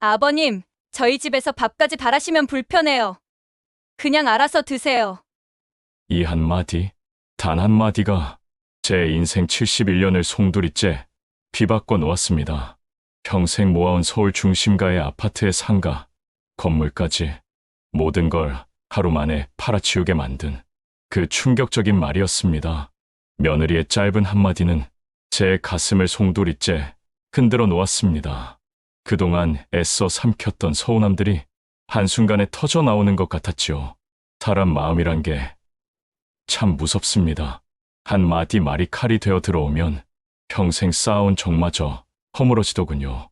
아버님, 저희 집에서 밥까지 바라시면 불편해요. 그냥 알아서 드세요. 이 한마디, 단 한마디가 제 인생 71년을 송두리째 뒤바꿔 놓았습니다. 평생 모아온 서울 중심가의 아파트의 상가, 건물까지 모든 걸 하루 만에 팔아치우게 만든 그 충격적인 말이었습니다. 며느리의 짧은 한마디는 제 가슴을 송두리째 흔들어 놓았습니다. 그동안 애써 삼켰던 서운함들이 한순간에 터져 나오는 것 같았지요. 사람 마음이란 게 참 무섭습니다. 한마디 말이 칼이 되어 들어오면 평생 쌓아온 정마저 허물어지더군요.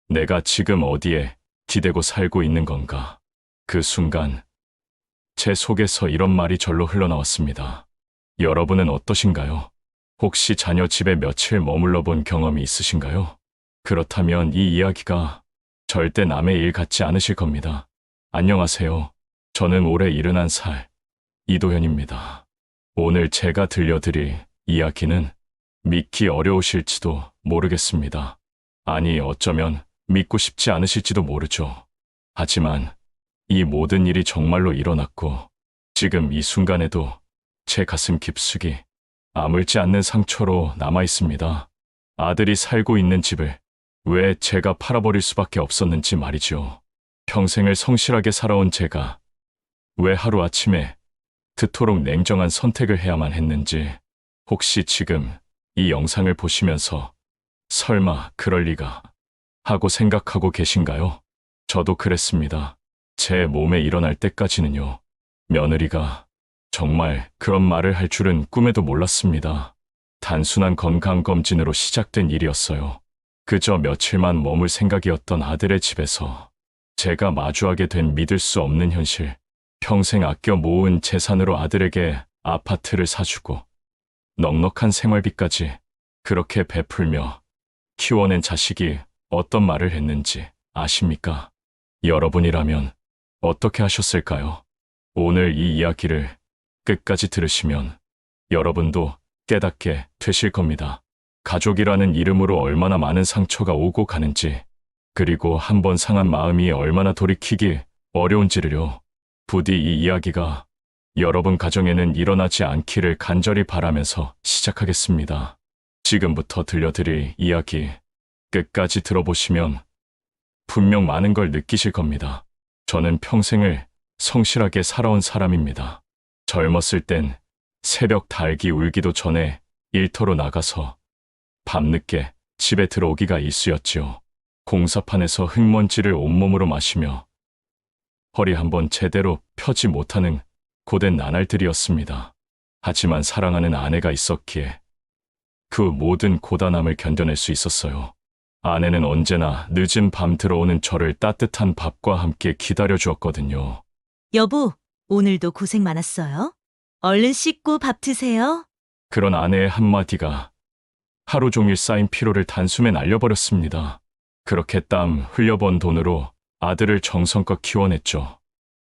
내가 지금 어디에 기대고 살고 있는 건가. 그 순간 제 속에서 이런 말이 절로 흘러나왔습니다. 여러분은 어떠신가요? 혹시 자녀 집에 며칠 머물러 본 경험이 있으신가요? 그렇다면 이 이야기가 절대 남의 일 같지 않으실 겁니다. 안녕하세요. 저는 올해 71살 이도현입니다. 오늘 제가 들려드릴 이야기는 믿기 어려우실지도 모르겠습니다. 아니, 어쩌면 믿고 싶지 않으실지도 모르죠. 하지만 이 모든 일이 정말로 일어났고 지금 이 순간에도 제 가슴 깊숙이 아물지 않는 상처로 남아 있습니다. 아들이 살고 있는 집을 왜 제가 팔아버릴 수밖에 없었는지 말이죠. 평생을 성실하게 살아온 제가 왜 하루아침에 그토록 냉정한 선택을 해야만 했는지, 혹시 지금 이 영상을 보시면서 설마 그럴 리가 하고 생각하고 계신가요? 저도 그랬습니다. 제 몸에 일어날 때까지는요. 며느리가 정말 그런 말을 할 줄은 꿈에도 몰랐습니다. 단순한 건강검진으로 시작된 일이었어요. 그저 며칠만 머물 생각이었던 아들의 집에서 제가 마주하게 된 믿을 수 없는 현실. 평생 아껴 모은 재산으로 아들에게 아파트를 사주고 넉넉한 생활비까지 그렇게 베풀며 키워낸 자식이 어떤 말을 했는지 아십니까? 여러분이라면 어떻게 하셨을까요? 오늘 이 이야기를 끝까지 들으시면 여러분도 깨닫게 되실 겁니다. 가족이라는 이름으로 얼마나 많은 상처가 오고 가는지, 그리고 한번 상한 마음이 얼마나 돌이키기 어려운지를요. 부디 이 이야기가 여러분 가정에는 일어나지 않기를 간절히 바라면서 시작하겠습니다. 지금부터 들려드릴 이야기 끝까지 들어보시면 분명 많은 걸 느끼실 겁니다. 저는 평생을 성실하게 살아온 사람입니다. 젊었을 땐 새벽 닭이 울기도 전에 일터로 나가서 밤늦게 집에 들어오기가 일쑤였지요. 공사판에서 흙먼지를 온몸으로 마시며 허리 한번 제대로 펴지 못하는 고된 나날들이었습니다. 하지만 사랑하는 아내가 있었기에 그 모든 고단함을 견뎌낼 수 있었어요. 아내는 언제나 늦은 밤 들어오는 저를 따뜻한 밥과 함께 기다려주었거든요. 여보, 오늘도 고생 많았어요. 얼른 씻고 밥 드세요. 그런 아내의 한마디가 하루 종일 쌓인 피로를 단숨에 날려버렸습니다. 그렇게 땀 흘려번 돈으로 아들을 정성껏 키워냈죠.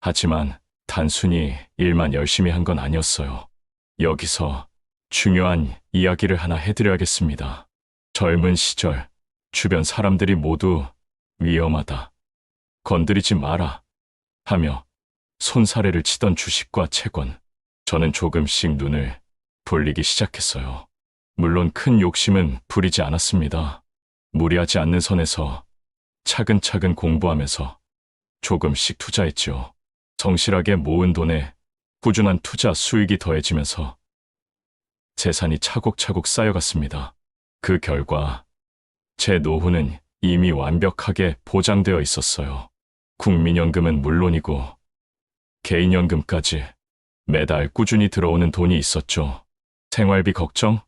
하지만 단순히 일만 열심히 한 건 아니었어요. 여기서 중요한 이야기를 하나 해드려야겠습니다. 젊은 시절 주변 사람들이 모두 위험하다, 건드리지 마라 하며 손사래를 치던 주식과 채권, 저는 조금씩 눈을 돌리기 시작했어요. 물론 큰 욕심은 부리지 않았습니다. 무리하지 않는 선에서 차근차근 공부하면서 조금씩 투자했죠. 성실하게 모은 돈에 꾸준한 투자 수익이 더해지면서 재산이 차곡차곡 쌓여갔습니다. 그 결과 제 노후는 이미 완벽하게 보장되어 있었어요. 국민연금은 물론이고 개인연금까지 매달 꾸준히 들어오는 돈이 있었죠. 생활비 걱정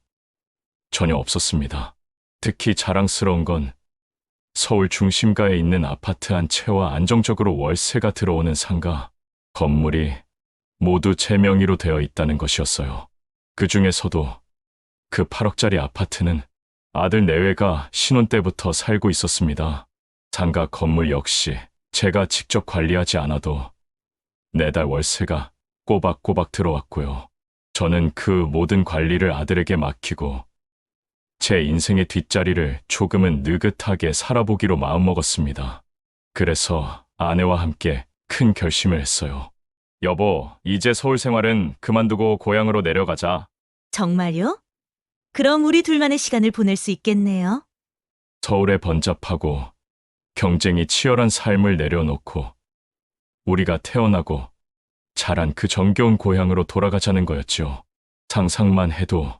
전혀 없었습니다. 특히 자랑스러운 건 서울 중심가에 있는 아파트 한 채와 안정적으로 월세가 들어오는 상가, 건물이 모두 제 명의로 되어 있다는 것이었어요. 그 중에서도 그 8억짜리 아파트는 아들 내외가 신혼 때부터 살고 있었습니다. 상가 건물 역시 제가 직접 관리하지 않아도 매달 월세가 꼬박꼬박 들어왔고요. 저는 그 모든 관리를 아들에게 맡기고 제 인생의 뒷자리를 조금은 느긋하게 살아보기로 마음먹었습니다. 그래서 아내와 함께 큰 결심을 했어요. 여보, 이제 서울 생활은 그만두고 고향으로 내려가자. 정말요? 그럼 우리 둘만의 시간을 보낼 수 있겠네요. 서울의 번잡하고 경쟁이 치열한 삶을 내려놓고 우리가 태어나고 자란 그 정겨운 고향으로 돌아가자는 거였죠. 상상만 해도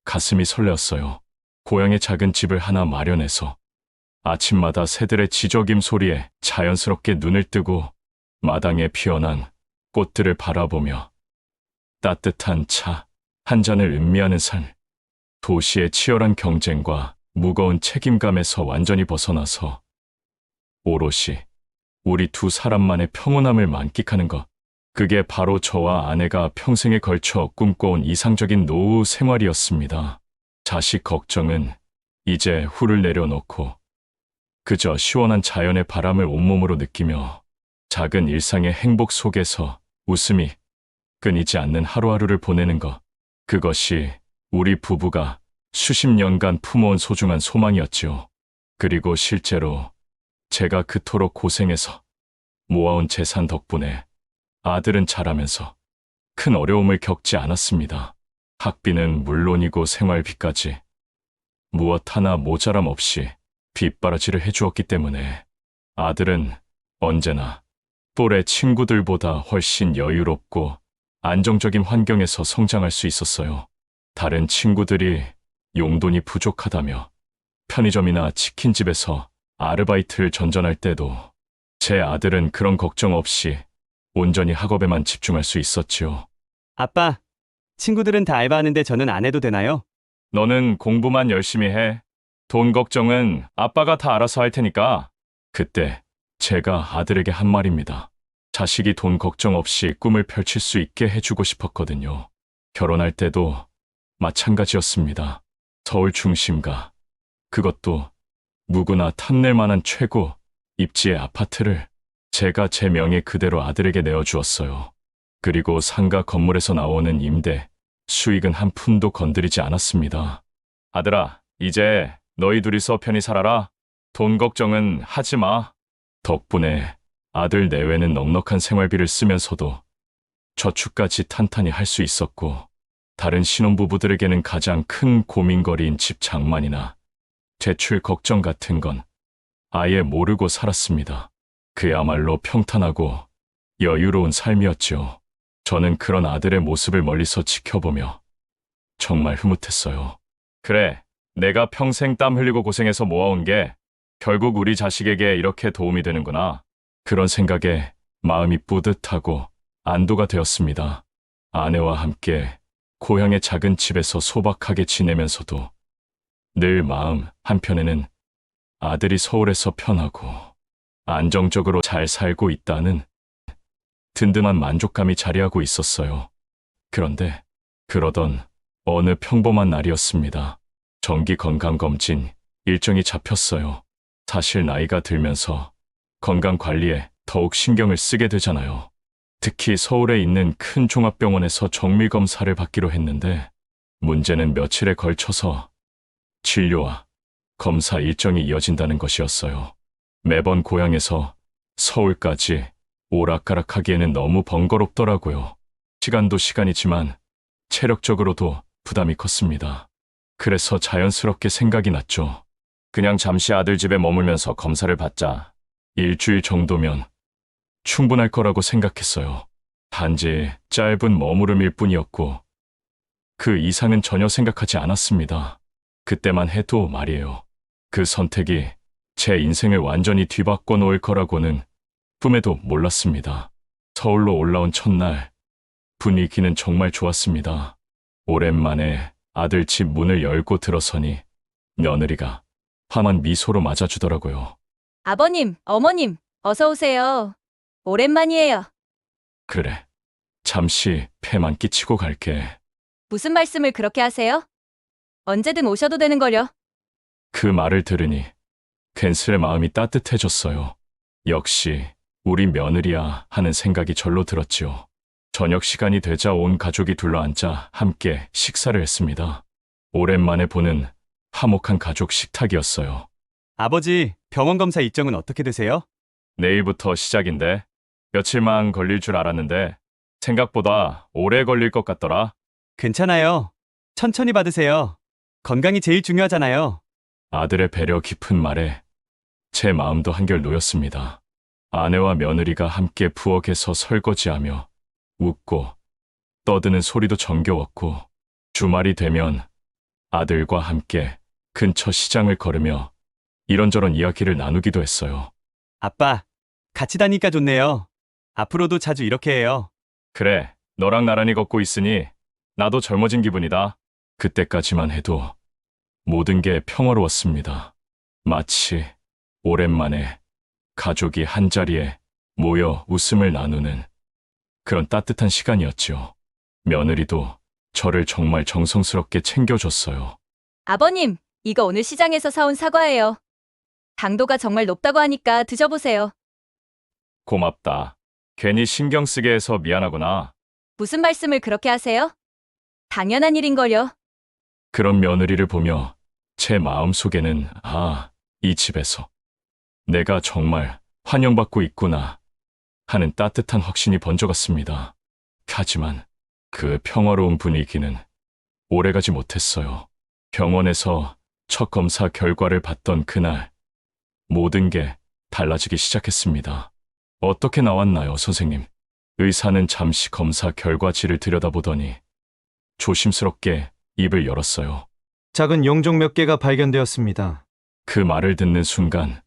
가슴이 설레었어요. 고향에 작은 집을 하나 마련해서 아침마다 새들의 지저귐 소리에 자연스럽게 눈을 뜨고 마당에 피어난 꽃들을 바라보며 따뜻한 차 한 잔을 음미하는 삶. 도시의 치열한 경쟁과 무거운 책임감에서 완전히 벗어나서 오롯이 우리 두 사람만의 평온함을 만끽하는 것. 그게 바로 저와 아내가 평생에 걸쳐 꿈꿔온 이상적인 노후 생활이었습니다. 자식 걱정은 이제 훌을 내려놓고 그저 시원한 자연의 바람을 온몸으로 느끼며 작은 일상의 행복 속에서 웃음이 끊이지 않는 하루하루를 보내는 것. 그것이 우리 부부가 수십 년간 품어온 소중한 소망이었지요. 그리고 실제로 제가 그토록 고생해서 모아온 재산 덕분에 아들은 자라면서 큰 어려움을 겪지 않았습니다. 학비는 물론이고 생활비까지 무엇 하나 모자람 없이 뒷바라지를 해주었기 때문에 아들은 언제나 또래 친구들보다 훨씬 여유롭고 안정적인 환경에서 성장할 수 있었어요. 다른 친구들이 용돈이 부족하다며 편의점이나 치킨집에서 아르바이트를 전전할 때도 제 아들은 그런 걱정 없이 온전히 학업에만 집중할 수 있었지요. 아빠, 친구들은 다 알바하는데 저는 안 해도 되나요? 너는 공부만 열심히 해. 돈 걱정은 아빠가 다 알아서 할 테니까. 그때 제가 아들에게 한 말입니다. 자식이 돈 걱정 없이 꿈을 펼칠 수 있게 해주고 싶었거든요. 결혼할 때도 마찬가지였습니다. 서울 중심가, 그것도 누구나 탐낼 만한 최고 입지의 아파트를 제가 제 명의 그대로 아들에게 내어주었어요. 그리고 상가 건물에서 나오는 임대, 수익은 한 푼도 건드리지 않았습니다. 아들아, 이제 너희 둘이서 편히 살아라. 돈 걱정은 하지 마. 덕분에 아들 내외는 넉넉한 생활비를 쓰면서도 저축까지 탄탄히 할 수 있었고, 다른 신혼부부들에게는 가장 큰 고민거리인 집 장만이나 대출 걱정 같은 건 아예 모르고 살았습니다. 그야말로 평탄하고 여유로운 삶이었죠. 저는 그런 아들의 모습을 멀리서 지켜보며 정말 흐뭇했어요. 그래, 내가 평생 땀 흘리고 고생해서 모아온 게 결국 우리 자식에게 이렇게 도움이 되는구나. 그런 생각에 마음이 뿌듯하고 안도가 되었습니다. 아내와 함께 고향의 작은 집에서 소박하게 지내면서도 늘 마음 한편에는 아들이 서울에서 편하고 안정적으로 잘 살고 있다는 든든한 만족감이 자리하고 있었어요. 그런데 그러던 어느 평범한 날이었습니다. 정기 건강검진 일정이 잡혔어요. 사실 나이가 들면서 건강 관리에 더욱 신경을 쓰게 되잖아요. 특히 서울에 있는 큰 종합병원에서 정밀검사를 받기로 했는데 문제는 며칠에 걸쳐서 진료와 검사 일정이 이어진다는 것이었어요. 매번 고향에서 서울까지 오락가락하기에는 너무 번거롭더라고요. 시간도 시간이지만 체력적으로도 부담이 컸습니다. 그래서 자연스럽게 생각이 났죠. 그냥 잠시 아들 집에 머물면서 검사를 받자. 일주일 정도면 충분할 거라고 생각했어요. 단지 짧은 머무름일 뿐이었고 그 이상은 전혀 생각하지 않았습니다. 그때만 해도 말이에요. 그 선택이 제 인생을 완전히 뒤바꿔 놓을 거라고는 꿈에도 몰랐습니다. 서울로 올라온 첫날 분위기는 정말 좋았습니다. 오랜만에 아들 집 문을 열고 들어서니 며느리가 환한 미소로 맞아주더라고요. 아버님, 어머님, 어서 오세요. 오랜만이에요. 그래, 잠시 폐만 끼치고 갈게. 무슨 말씀을 그렇게 하세요? 언제든 오셔도 되는 걸요. 그 말을 들으니 괜스레 마음이 따뜻해졌어요. 역시 우리 며느리야 하는 생각이 절로 들었지요. 저녁 시간이 되자 온 가족이 둘러앉아 함께 식사를 했습니다. 오랜만에 보는 화목한 가족 식탁이었어요. 아버지, 병원 검사 일정은 어떻게 되세요? 내일부터 시작인데 며칠만 걸릴 줄 알았는데 생각보다 오래 걸릴 것 같더라. 괜찮아요. 천천히 받으세요. 건강이 제일 중요하잖아요. 아들의 배려 깊은 말에 제 마음도 한결 놓였습니다. 아내와 며느리가 함께 부엌에서 설거지하며 웃고 떠드는 소리도 정겨웠고 주말이 되면 아들과 함께 근처 시장을 걸으며 이런저런 이야기를 나누기도 했어요. 아빠, 같이 다니까 좋네요. 앞으로도 자주 이렇게 해요. 그래, 너랑 나란히 걷고 있으니 나도 젊어진 기분이다. 그때까지만 해도 모든 게 평화로웠습니다. 마치 오랜만에 가족이 한자리에 모여 웃음을 나누는 그런 따뜻한 시간이었죠. 며느리도 저를 정말 정성스럽게 챙겨줬어요. 아버님, 이거 오늘 시장에서 사온 사과예요. 당도가 정말 높다고 하니까 드셔보세요. 고맙다. 괜히 신경 쓰게 해서 미안하구나. 무슨 말씀을 그렇게 하세요? 당연한 일인걸요. 그런 며느리를 보며 제 마음속에는 이 집에서 내가 정말 환영받고 있구나 하는 따뜻한 확신이 번져갔습니다. 하지만 그 평화로운 분위기는 오래가지 못했어요. 병원에서 첫 검사 결과를 받던 그날 모든 게 달라지기 시작했습니다. 어떻게 나왔나요, 선생님? 의사는 잠시 검사 결과지를 들여다보더니 조심스럽게 입을 열었어요. 작은 용종 몇 개가 발견되었습니다. 그 말을 듣는 순간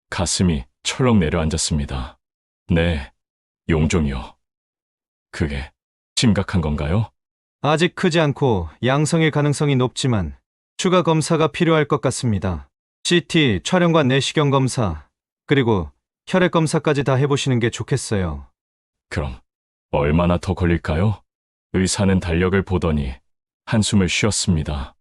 가슴이 철렁 내려앉았습니다. 네, 용종이요. 그게 심각한 건가요? 아직 크지 않고 양성일 가능성이 높지만 추가 검사가 필요할 것 같습니다. CT, 촬영과 내시경 검사, 그리고 혈액 검사까지 다 해보시는 게 좋겠어요. 그럼 얼마나 더 걸릴까요? 의사는 달력을 보더니 한숨을 쉬었습니다.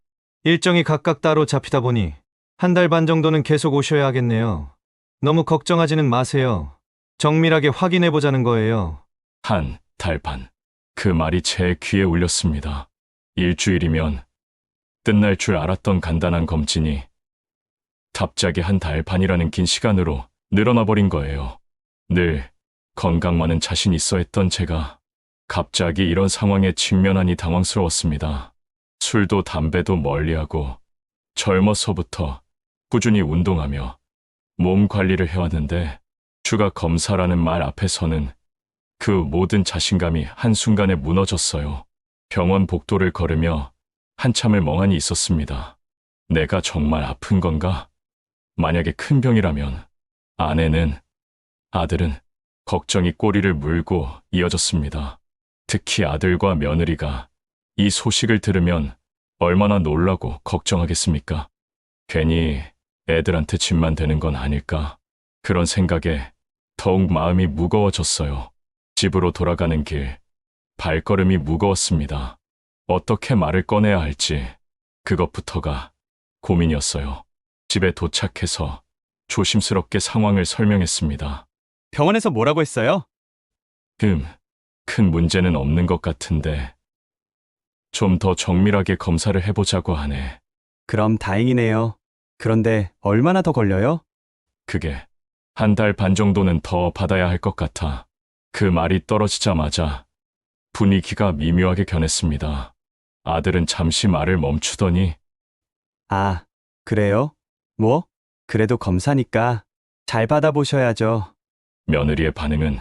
일정이 각각 따로 잡히다 보니 한 달 반 정도는 계속 오셔야 하겠네요. 너무 걱정하지는 마세요. 정밀하게 확인해보자는 거예요. 한 달 반. 그 말이 제 귀에 울렸습니다. 일주일이면 끝날 줄 알았던 간단한 검진이 갑자기 한 달 반이라는 긴 시간으로 늘어나 버린 거예요. 늘 건강만은 자신 있어 했던 제가 갑자기 이런 상황에 직면하니 당황스러웠습니다. 술도 담배도 멀리하고 젊어서부터 꾸준히 운동하며 몸 관리를 해왔는데 추가 검사라는 말 앞에서는 그 모든 자신감이 한순간에 무너졌어요. 병원 복도를 걸으며 한참을 멍하니 있었습니다. 내가 정말 아픈 건가? 만약에 큰 병이라면 아내는, 아들은 걱정이 꼬리를 물고 이어졌습니다. 특히 아들과 며느리가 이 소식을 들으면 얼마나 놀라고 걱정하겠습니까? 괜히 애들한테 짐만 되는 건 아닐까? 그런 생각에 더욱 마음이 무거워졌어요. 집으로 돌아가는 길, 발걸음이 무거웠습니다. 어떻게 말을 꺼내야 할지 그것부터가 고민이었어요. 집에 도착해서 조심스럽게 상황을 설명했습니다. 병원에서 뭐라고 했어요? 큰 문제는 없는 것 같은데 좀 더 정밀하게 검사를 해보자고 하네. 그럼 다행이네요. 그런데 얼마나 더 걸려요? 그게 한 달 반 정도는 더 받아야 할 것 같아. 그 말이 떨어지자마자 분위기가 미묘하게 변했습니다. 아들은 잠시 말을 멈추더니 아, 그래요? 뭐? 그래도 검사니까 잘 받아보셔야죠. 며느리의 반응은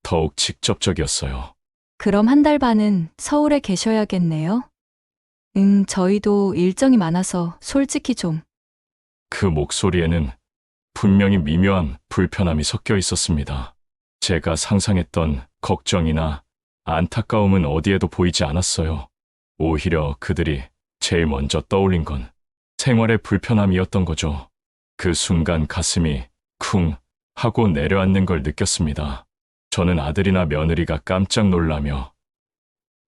더욱 직접적이었어요. 그럼 한 달 반은 서울에 계셔야겠네요. 저희도 일정이 많아서 솔직히 좀. 그 목소리에는 분명히 미묘한 불편함이 섞여 있었습니다. 제가 상상했던 걱정이나 안타까움은 어디에도 보이지 않았어요. 오히려 그들이 제일 먼저 떠올린 건 생활의 불편함이었던 거죠. 그 순간 가슴이 쿵 하고 내려앉는 걸 느꼈습니다. 저는 아들이나 며느리가 깜짝 놀라며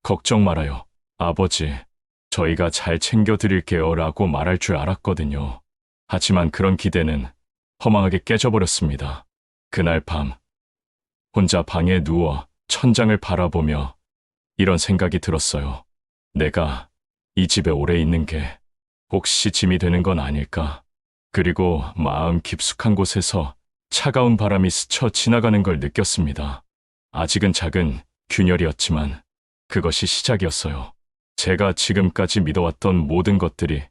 걱정 말아요, 아버지. 저희가 잘 챙겨드릴게요 라고 말할 줄 알았거든요. 하지만 그런 기대는 허망하게 깨져버렸습니다. 그날 밤 혼자 방에 누워 천장을 바라보며 이런 생각이 들었어요. 내가 이 집에 오래 있는 게 혹시 짐이 되는 건 아닐까? 그리고 마음 깊숙한 곳에서 차가운 바람이 스쳐 지나가는 걸 느꼈습니다. 아직은 작은 균열이었지만 그것이 시작이었어요. 제가 지금까지 믿어왔던 모든 것들이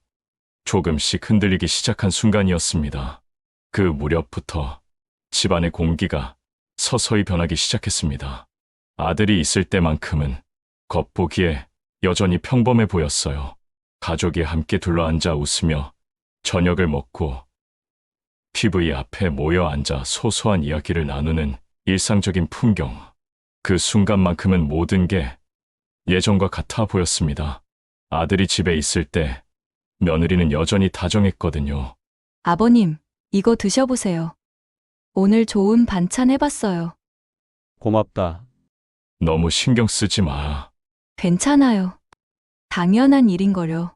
조금씩 흔들리기 시작한 순간이었습니다. 그 무렵부터 집안의 공기가 서서히 변하기 시작했습니다. 아들이 있을 때만큼은 겉보기에 여전히 평범해 보였어요. 가족이 함께 둘러앉아 웃으며 저녁을 먹고 TV 앞에 모여 앉아 소소한 이야기를 나누는 일상적인 풍경. 그 순간만큼은 모든 게 예전과 같아 보였습니다. 아들이 집에 있을 때 며느리는 여전히 다정했거든요. 아버님, 이거 드셔보세요. 오늘 좋은 반찬 해봤어요. 고맙다. 너무 신경 쓰지 마. 괜찮아요. 당연한 일인걸요.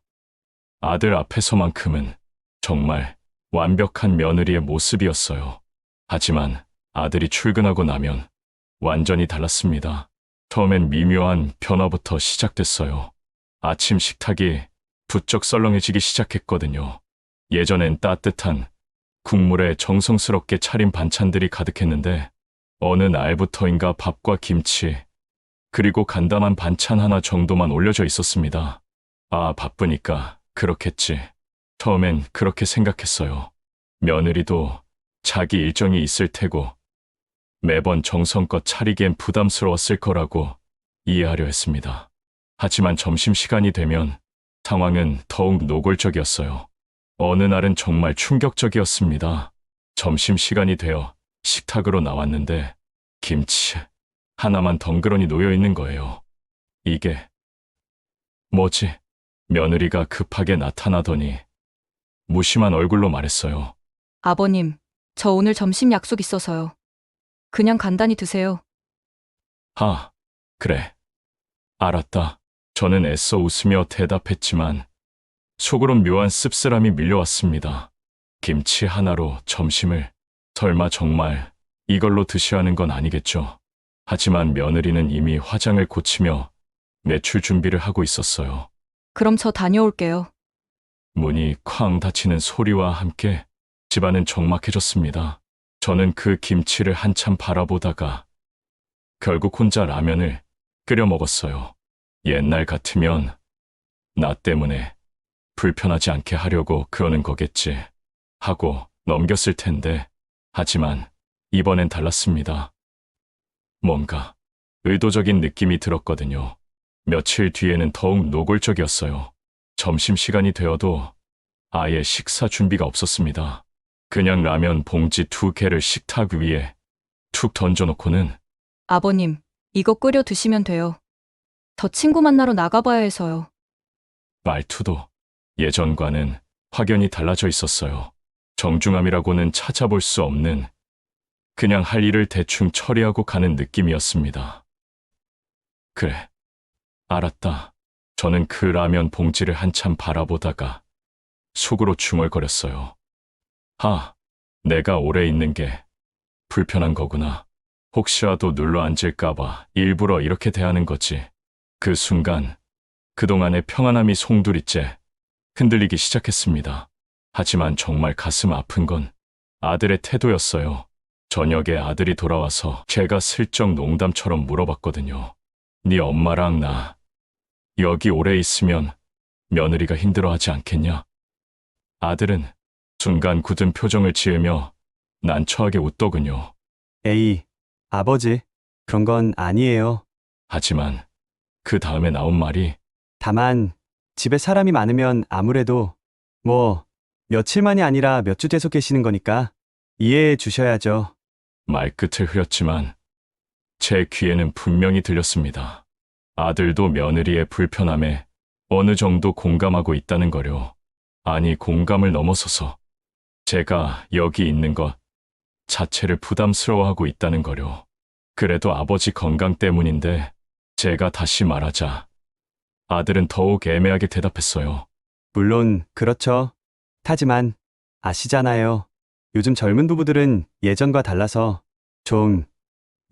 아들 앞에서만큼은 정말 완벽한 며느리의 모습이었어요. 하지만 아들이 출근하고 나면 완전히 달랐습니다. 처음엔 미묘한 변화부터 시작됐어요. 아침 식탁이 부쩍 썰렁해지기 시작했거든요. 예전엔 따뜻한 국물에 정성스럽게 차린 반찬들이 가득했는데 어느 날부터인가 밥과 김치, 그리고 간단한 반찬 하나 정도만 올려져 있었습니다. 아, 바쁘니까 그렇겠지. 처음엔 그렇게 생각했어요. 며느리도 자기 일정이 있을 테고 매번 정성껏 차리기엔 부담스러웠을 거라고 이해하려 했습니다. 하지만 점심시간이 되면 상황은 더욱 노골적이었어요. 어느 날은 정말 충격적이었습니다. 점심시간이 되어 식탁으로 나왔는데 김치 하나만 덩그러니 놓여 있는 거예요. 이게 뭐지? 며느리가 급하게 나타나더니 무심한 얼굴로 말했어요. 아버님, 저 오늘 점심 약속 있어서요. 그냥 간단히 드세요. 아, 그래. 알았다. 저는 애써 웃으며 대답했지만 속으론 묘한 씁쓸함이 밀려왔습니다. 김치 하나로 점심을, 설마 정말 이걸로 드셔야 하는 건 아니겠죠. 하지만 며느리는 이미 화장을 고치며 외출 준비를 하고 있었어요. 그럼 저 다녀올게요. 문이 쾅 닫히는 소리와 함께 집안은 적막해졌습니다. 저는 그 김치를 한참 바라보다가 결국 혼자 라면을 끓여 먹었어요. 옛날 같으면 나 때문에 불편하지 않게 하려고 그러는 거겠지 하고 넘겼을 텐데, 하지만 이번엔 달랐습니다. 뭔가 의도적인 느낌이 들었거든요. 며칠 뒤에는 더욱 노골적이었어요. 점심시간이 되어도 아예 식사 준비가 없었습니다. 그냥 라면 봉지 2개를 식탁 위에 툭 던져놓고는 아버님, 이거 끓여 드시면 돼요. 저 친구 만나러 나가봐야 해서요. 말투도 예전과는 확연히 달라져 있었어요. 정중함이라고는 찾아볼 수 없는, 그냥 할 일을 대충 처리하고 가는 느낌이었습니다. 그래, 알았다. 저는 그 라면 봉지를 한참 바라보다가 속으로 중얼거렸어요. 아, 내가 오래 있는 게 불편한 거구나. 혹시라도 눌러 앉을까봐 일부러 이렇게 대하는 거지. 그 순간 그동안의 평안함이 송두리째 흔들리기 시작했습니다. 하지만 정말 가슴 아픈 건 아들의 태도였어요. 저녁에 아들이 돌아와서 제가 슬쩍 농담처럼 물어봤거든요. 네 엄마랑 나 여기 오래 있으면 며느리가 힘들어하지 않겠냐? 아들은 순간 굳은 표정을 지으며 난처하게 웃더군요. 에이, 아버지, 그런 건 아니에요. 하지만 그 다음에 나온 말이 다만 집에 사람이 많으면 아무래도 며칠만이 아니라 몇 주 계속 계시는 거니까 이해해 주셔야죠. 말끝을 흐렸지만 제 귀에는 분명히 들렸습니다. 아들도 며느리의 불편함에 어느 정도 공감하고 있다는 거요. 아니, 공감을 넘어서서 제가 여기 있는 것 자체를 부담스러워하고 있다는 거요. 그래도 아버지 건강 때문인데, 제가 다시 말하자 아들은 더욱 애매하게 대답했어요. 물론 그렇죠. 하지만 아시잖아요. 요즘 젊은 부부들은 예전과 달라서 좀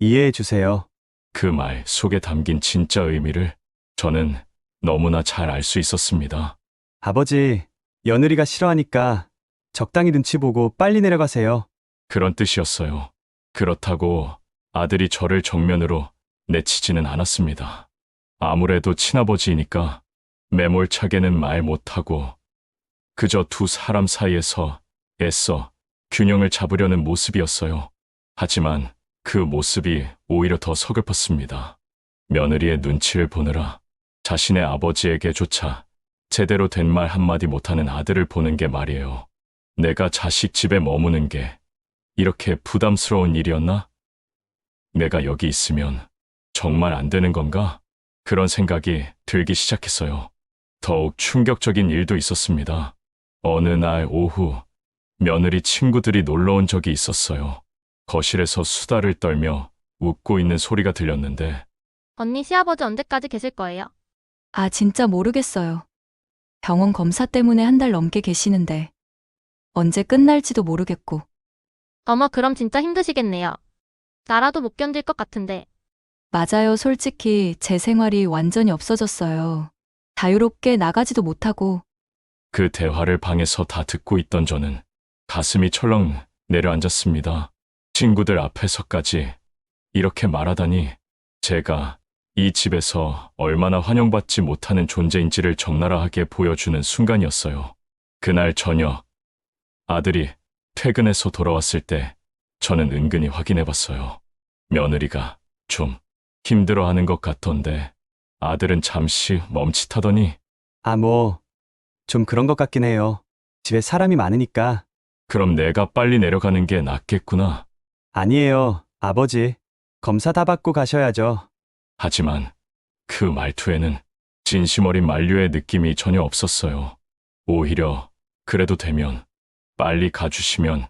이해해 주세요. 그 말 속에 담긴 진짜 의미를 저는 너무나 잘 알 수 있었습니다. 아버지, 며느리가 싫어하니까 적당히 눈치 보고 빨리 내려가세요. 그런 뜻이었어요. 그렇다고 아들이 저를 정면으로 내치지는 않았습니다. 아무래도 친아버지이니까 매몰차게는 말 못하고 그저 두 사람 사이에서 애써 균형을 잡으려는 모습이었어요. 하지만 그 모습이 오히려 더 서글펐습니다. 며느리의 눈치를 보느라 자신의 아버지에게조차 제대로 된 말 한마디 못하는 아들을 보는 게 말이에요. 내가 자식 집에 머무는 게 이렇게 부담스러운 일이었나? 내가 여기 있으면 정말 안 되는 건가? 그런 생각이 들기 시작했어요. 더욱 충격적인 일도 있었습니다. 어느 날 오후 며느리 친구들이 놀러 온 적이 있었어요. 거실에서 수다를 떨며 웃고 있는 소리가 들렸는데 언니 시아버지 언제까지 계실 거예요? 아, 진짜 모르겠어요. 병원 검사 때문에 한 달 넘게 계시는데 언제 끝날지도 모르겠고. 어머, 그럼 진짜 힘드시겠네요. 나라도 못 견딜 것 같은데. 맞아요. 솔직히 제 생활이 완전히 없어졌어요. 자유롭게 나가지도 못하고. 그 대화를 방에서 다 듣고 있던 저는 가슴이 철렁 내려앉았습니다. 친구들 앞에서까지 이렇게 말하다니 제가 이 집에서 얼마나 환영받지 못하는 존재인지를 적나라하게 보여주는 순간이었어요. 그날 저녁 아들이 퇴근해서 돌아왔을 때 저는 은근히 확인해봤어요. 며느리가 좀 힘들어하는 것 같던데 아들은 잠시 멈칫하더니 아, 좀 그런 것 같긴 해요. 집에 사람이 많으니까. 그럼 내가 빨리 내려가는 게 낫겠구나. 아니에요, 아버지. 검사 다 받고 가셔야죠. 하지만 그 말투에는 진심 어린 만류의 느낌이 전혀 없었어요. 오히려 그래도 되면 빨리 가주시면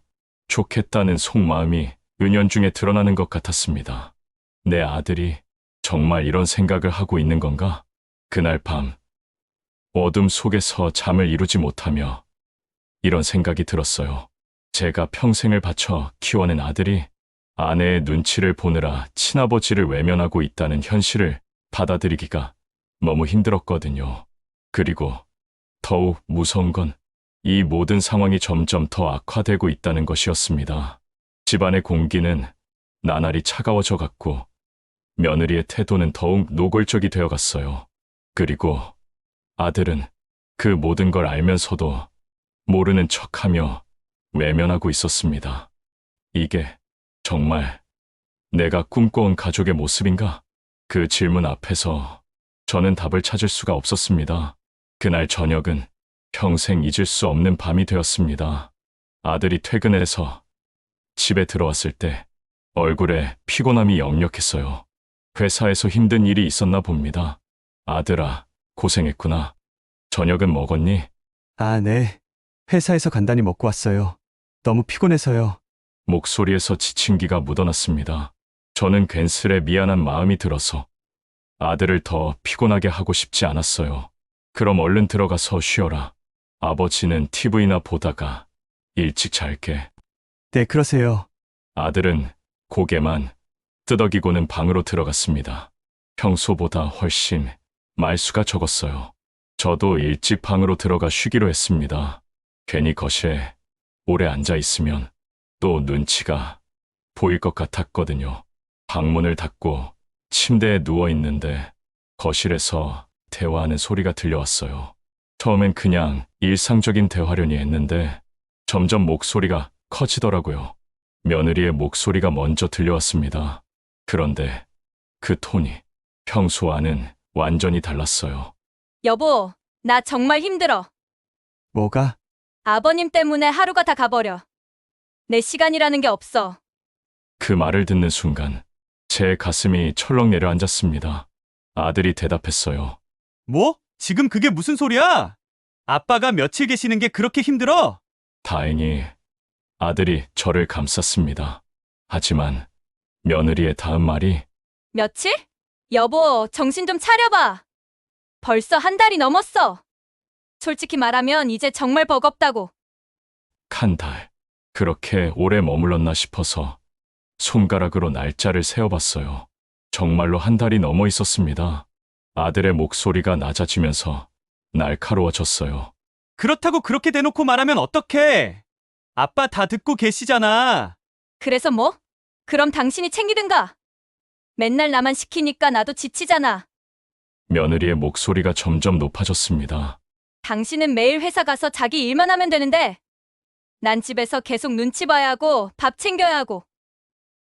좋겠다는 속마음이 은연중에 드러나는 것 같았습니다. 내 아들이 정말 이런 생각을 하고 있는 건가? 그날 밤 어둠 속에서 잠을 이루지 못하며 이런 생각이 들었어요. 제가 평생을 바쳐 키워낸 아들이 아내의 눈치를 보느라 친아버지를 외면하고 있다는 현실을 받아들이기가 너무 힘들었거든요. 그리고 더욱 무서운 건 이 모든 상황이 점점 더 악화되고 있다는 것이었습니다. 집안의 공기는 나날이 차가워져 갔고 며느리의 태도는 더욱 노골적이 되어 갔어요. 그리고 아들은 그 모든 걸 알면서도 모르는 척하며 외면하고 있었습니다. 이게 정말 내가 꿈꿔온 가족의 모습인가? 그 질문 앞에서 저는 답을 찾을 수가 없었습니다. 그날 저녁은 평생 잊을 수 없는 밤이 되었습니다. 아들이 퇴근해서 집에 들어왔을 때 얼굴에 피곤함이 역력했어요. 회사에서 힘든 일이 있었나 봅니다. 아들아, 고생했구나. 저녁은 먹었니? 아, 네. 회사에서 간단히 먹고 왔어요. 너무 피곤해서요. 목소리에서 지친기가 묻어났습니다. 저는 괜스레 미안한 마음이 들어서 아들을 더 피곤하게 하고 싶지 않았어요. 그럼 얼른 들어가서 쉬어라. 아버지는 TV나 보다가 일찍 잘게. 네, 그러세요. 아들은 고개만 끄덕이고는 방으로 들어갔습니다. 평소보다 훨씬 말수가 적었어요. 저도 일찍 방으로 들어가 쉬기로 했습니다. 괜히 거실에 오래 앉아 있으면 또 눈치가 보일 것 같았거든요. 방문을 닫고 침대에 누워 있는데 거실에서 대화하는 소리가 들려왔어요. 처음엔 그냥 일상적인 대화려니 했는데 점점 목소리가 커지더라고요. 며느리의 목소리가 먼저 들려왔습니다. 그런데 그 톤이 평소와는 완전히 달랐어요. 여보, 나 정말 힘들어. 뭐가? 아버님 때문에 하루가 다 가버려. 내 시간이라는 게 없어. 그 말을 듣는 순간 제 가슴이 철렁 내려앉았습니다. 아들이 대답했어요. 뭐? 지금 그게 무슨 소리야? 아빠가 며칠 계시는 게 그렇게 힘들어? 다행히 아들이 저를 감쌌습니다. 하지만 며느리의 다음 말이 며칠? 여보, 정신 좀 차려봐. 벌써 한 달이 넘었어. 솔직히 말하면 이제 정말 버겁다고. 한 달. 그렇게 오래 머물렀나 싶어서 손가락으로 날짜를 세어봤어요. 정말로 한 달이 넘어 있었습니다. 아들의 목소리가 낮아지면서 날카로워졌어요. 그렇다고 그렇게 대놓고 말하면 어떡해? 아빠 다 듣고 계시잖아. 그래서 뭐? 그럼 당신이 챙기든가. 맨날 나만 시키니까 나도 지치잖아. 며느리의 목소리가 점점 높아졌습니다. 당신은 매일 회사 가서 자기 일만 하면 되는데 난 집에서 계속 눈치 봐야 하고 밥 챙겨야 하고.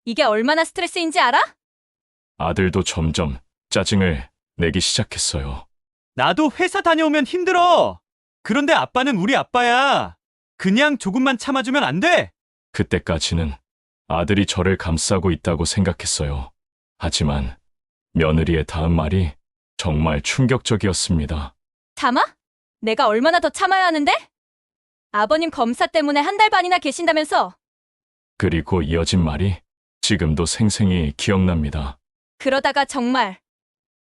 이게 얼마나 스트레스인지 알아? 아들도 점점 짜증을 내기 시작했어요. 나도 회사 다녀오면 힘들어. 그런데 아빠는 우리 아빠야. 그냥 조금만 참아주면 안 돼? 그때까지는 아들이 저를 감싸고 있다고 생각했어요. 하지만 며느리의 다음 말이 정말 충격적이었습니다. 참아? 내가 얼마나 더 참아야 하는데? 아버님 검사 때문에 한 달 반이나 계신다면서. 그리고 이어진 말이 지금도 생생히 기억납니다. 그러다가 정말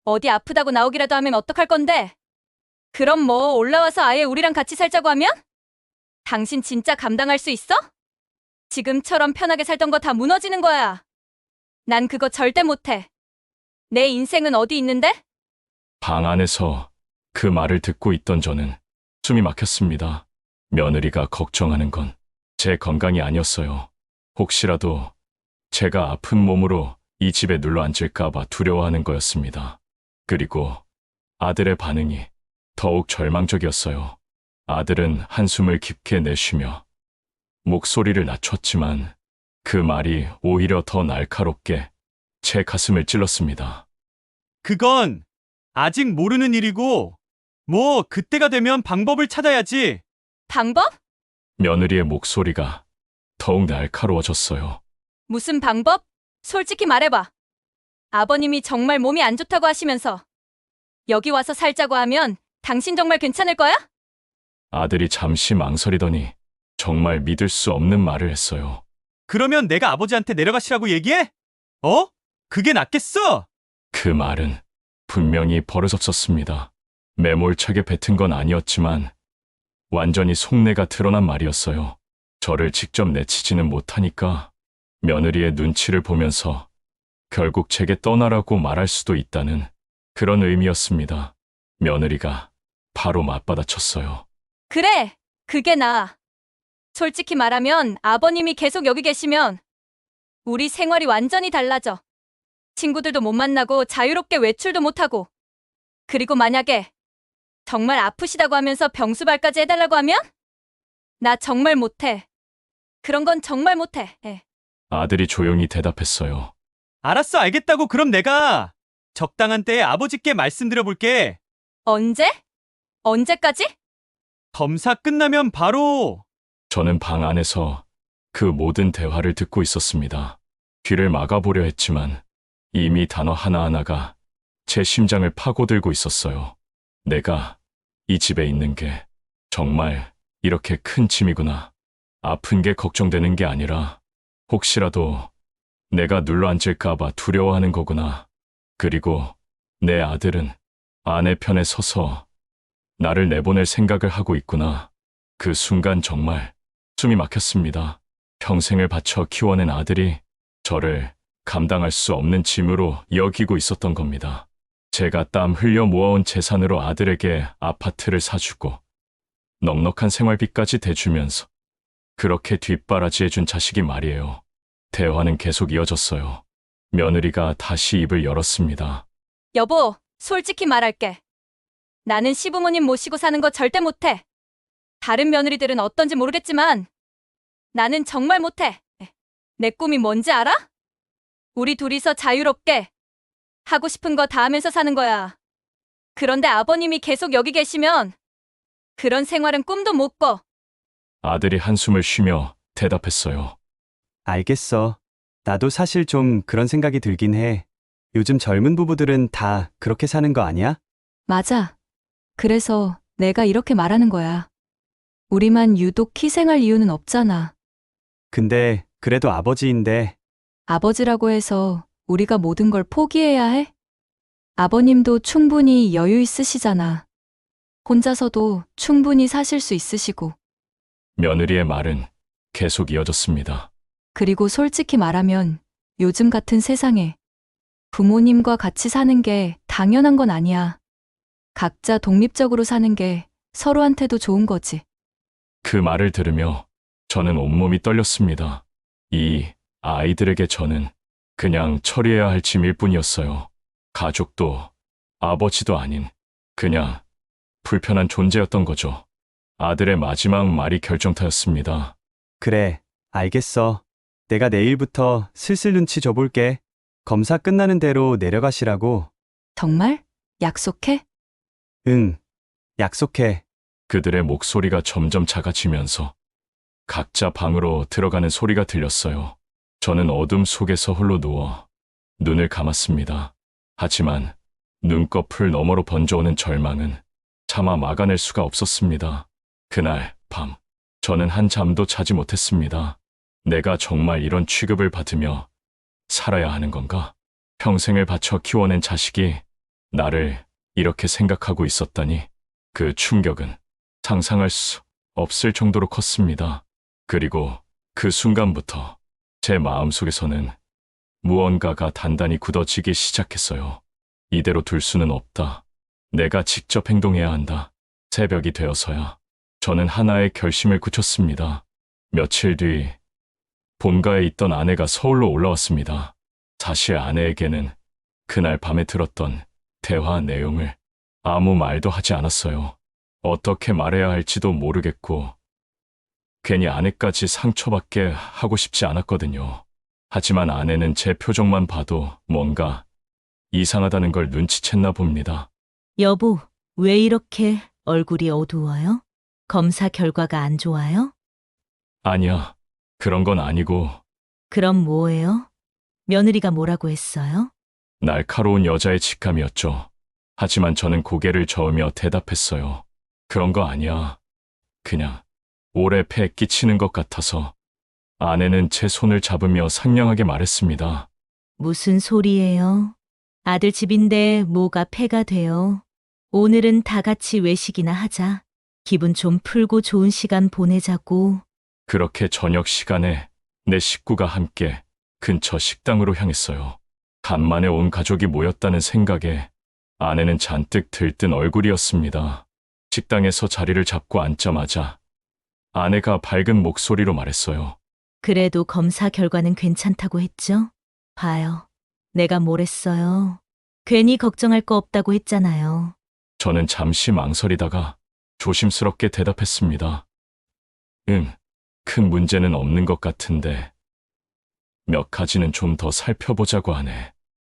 어디 아프다고 나오기라도 하면 어떡할 건데? 그럼 뭐 올라와서 아예 우리랑 같이 살자고 하면? 당신 진짜 감당할 수 있어? 지금처럼 편하게 살던 거 다 무너지는 거야. 난 그거 절대 못해. 내 인생은 어디 있는데? 방 안에서 그 말을 듣고 있던 저는 숨이 막혔습니다. 며느리가 걱정하는 건 제 건강이 아니었어요. 혹시라도 제가 아픈 몸으로 이 집에 눌러 앉을까봐 두려워하는 거였습니다. 그리고 아들의 반응이 더욱 절망적이었어요. 아들은 한숨을 깊게 내쉬며 목소리를 낮췄지만 그 말이 오히려 더 날카롭게 제 가슴을 찔렀습니다. 그건 아직 모르는 일이고, 뭐, 그때가 되면 방법을 찾아야지. 방법? 며느리의 목소리가 더욱 날카로워졌어요. 무슨 방법? 솔직히 말해봐. 아버님이 정말 몸이 안 좋다고 하시면서 여기 와서 살자고 하면 당신 정말 괜찮을 거야? 아들이 잠시 망설이더니 정말 믿을 수 없는 말을 했어요. 그러면 내가 아버지한테 내려가시라고 얘기해? 어? 그게 낫겠어? 그 말은 분명히 버릇없었습니다. 매몰차게 뱉은 건 아니었지만 완전히 속내가 드러난 말이었어요. 저를 직접 내치지는 못하니까 며느리의 눈치를 보면서 결국 제게 떠나라고 말할 수도 있다는 그런 의미였습니다. 며느리가 바로 맞받아쳤어요. 그래, 그게 나아. 솔직히 말하면 아버님이 계속 여기 계시면 우리 생활이 완전히 달라져. 친구들도 못 만나고 자유롭게 외출도 못하고. 그리고 만약에 정말 아프시다고 하면서 병수발까지 해달라고 하면? 나 정말 못해. 그런 건 정말 못해. 아들이 조용히 대답했어요. 알았어, 알겠다고. 그럼 내가 적당한 때에 아버지께 말씀드려볼게. 언제? 언제까지? 검사 끝나면 바로. 저는 방 안에서 그 모든 대화를 듣고 있었습니다. 귀를 막아보려 했지만 이미 단어 하나하나가 제 심장을 파고들고 있었어요. 내가 이 집에 있는 게 정말 이렇게 큰 짐이구나. 아픈 게 걱정되는 게 아니라 혹시라도 내가 눌러앉을까봐 두려워하는 거구나. 그리고 내 아들은 아내 편에 서서 나를 내보낼 생각을 하고 있구나. 그 순간 정말 숨이 막혔습니다. 평생을 바쳐 키워낸 아들이 저를 감당할 수 없는 짐으로 여기고 있었던 겁니다. 제가 땀 흘려 모아온 재산으로 아들에게 아파트를 사주고 넉넉한 생활비까지 대주면서 그렇게 뒷바라지해준 자식이 말이에요. 대화는 계속 이어졌어요. 며느리가 다시 입을 열었습니다. 여보, 솔직히 말할게. 나는 시부모님 모시고 사는 거 절대 못해. 다른 며느리들은 어떤지 모르겠지만 나는 정말 못해. 내 꿈이 뭔지 알아? 우리 둘이서 자유롭게 하고 싶은 거 다 하면서 사는 거야. 그런데 아버님이 계속 여기 계시면 그런 생활은 꿈도 못 꿔. 아들이 한숨을 쉬며 대답했어요. 알겠어. 나도 사실 좀 그런 생각이 들긴 해. 요즘 젊은 부부들은 다 그렇게 사는 거 아니야? 맞아. 그래서 내가 이렇게 말하는 거야. 우리만 유독 희생할 이유는 없잖아. 근데 그래도 아버지인데. 아버지라고 해서 우리가 모든 걸 포기해야 해? 아버님도 충분히 여유 있으시잖아. 혼자서도 충분히 사실 수 있으시고. 며느리의 말은 계속 이어졌습니다. 그리고 솔직히 말하면 요즘 같은 세상에 부모님과 같이 사는 게 당연한 건 아니야. 각자 독립적으로 사는 게 서로한테도 좋은 거지. 그 말을 들으며 저는 온몸이 떨렸습니다. 이 아이들에게 저는 그냥 처리해야 할 짐일 뿐이었어요. 가족도 아버지도 아닌 그냥 불편한 존재였던 거죠. 아들의 마지막 말이 결정타였습니다. 그래, 알겠어. 내가 내일부터 슬슬 눈치 줘볼게. 검사 끝나는 대로 내려가시라고. 정말? 약속해? 응, 약속해. 그들의 목소리가 점점 작아지면서 각자 방으로 들어가는 소리가 들렸어요. 저는 어둠 속에서 홀로 누워 눈을 감았습니다. 하지만 눈꺼풀 너머로 번져오는 절망은 차마 막아낼 수가 없었습니다. 그날 밤, 저는 한잠도 자지 못했습니다. 내가 정말 이런 취급을 받으며 살아야 하는 건가? 평생을 바쳐 키워낸 자식이 나를 이렇게 생각하고 있었다니, 그 충격은 상상할 수 없을 정도로 컸습니다. 그리고 그 순간부터 제 마음속에서는 무언가가 단단히 굳어지기 시작했어요. 이대로 둘 수는 없다. 내가 직접 행동해야 한다. 새벽이 되어서야 저는 하나의 결심을 굳혔습니다. 며칠 뒤 본가에 있던 아내가 서울로 올라왔습니다. 사실 아내에게는 그날 밤에 들었던 대화 내용을 아무 말도 하지 않았어요. 어떻게 말해야 할지도 모르겠고 괜히 아내까지 상처받게 하고 싶지 않았거든요. 하지만 아내는 제 표정만 봐도 뭔가 이상하다는 걸 눈치챘나 봅니다. 여보, 왜 이렇게 얼굴이 어두워요? 검사 결과가 안 좋아요? 아니야, 그런 건 아니고. 그럼 뭐예요? 며느리가 뭐라고 했어요? 날카로운 여자의 직감이었죠. 하지만 저는 고개를 저으며 대답했어요. 그런 거 아니야. 그냥 오래 폐에 끼치는 것 같아서. 아내는 제 손을 잡으며 상냥하게 말했습니다. 무슨 소리예요? 아들 집인데 뭐가 폐가 돼요? 오늘은 다 같이 외식이나 하자. 기분 좀 풀고 좋은 시간 보내자고. 그렇게 저녁 시간에 내 식구가 함께 근처 식당으로 향했어요. 간만에 온 가족이 모였다는 생각에 아내는 잔뜩 들뜬 얼굴이었습니다. 식당에서 자리를 잡고 앉자마자 아내가 밝은 목소리로 말했어요. 그래도 검사 결과는 괜찮다고 했죠? 봐요. 내가 뭘 했어요. 괜히 걱정할 거 없다고 했잖아요. 저는 잠시 망설이다가 조심스럽게 대답했습니다. 응, 큰 문제는 없는 것 같은데 몇 가지는 좀 더 살펴보자고 하네.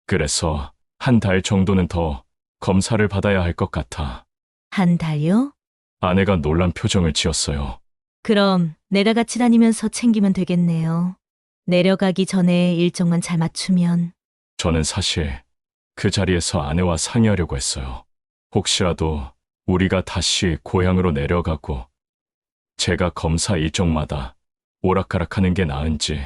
그래서 한 달 정도는 더 검사를 받아야 할 것 같아. 한 달요? 아내가 놀란 표정을 지었어요. 그럼 내가 같이 다니면서 챙기면 되겠네요. 내려가기 전에 일정만 잘 맞추면. 저는 사실 그 자리에서 아내와 상의하려고 했어요. 혹시라도 우리가 다시 고향으로 내려가고 제가 검사 일정마다 오락가락하는 게 나은지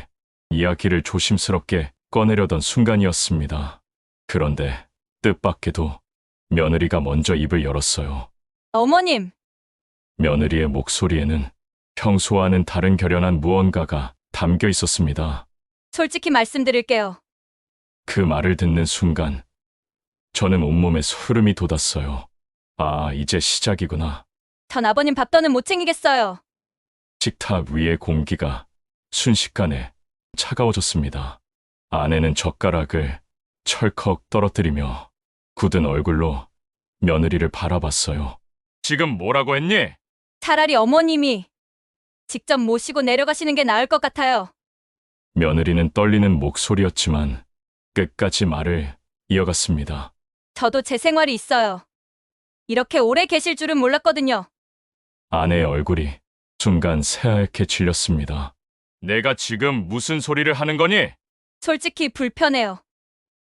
이야기를 조심스럽게 꺼내려던 순간이었습니다. 그런데 뜻밖에도 며느리가 먼저 입을 열었어요. 어머님, 며느리의 목소리에는 평소와는 다른 결연한 무언가가 담겨 있었습니다. 솔직히 말씀드릴게요. 그 말을 듣는 순간 저는 온몸에 소름이 돋았어요. 아, 이제 시작이구나. 전 아버님 밥더는 못 챙기겠어요. 식탁 위의 공기가 순식간에 차가워졌습니다. 아내는 젓가락을 철컥 떨어뜨리며 굳은 얼굴로 며느리를 바라봤어요. 지금 뭐라고 했니? 차라리 어머님이 직접 모시고 내려가시는 게 나을 것 같아요. 며느리는 떨리는 목소리였지만 끝까지 말을 이어갔습니다. 저도 제 생활이 있어요. 이렇게 오래 계실 줄은 몰랐거든요. 아내의 얼굴이 순간 새하얗게 질렸습니다. 내가 지금 무슨 소리를 하는 거니? 솔직히 불편해요.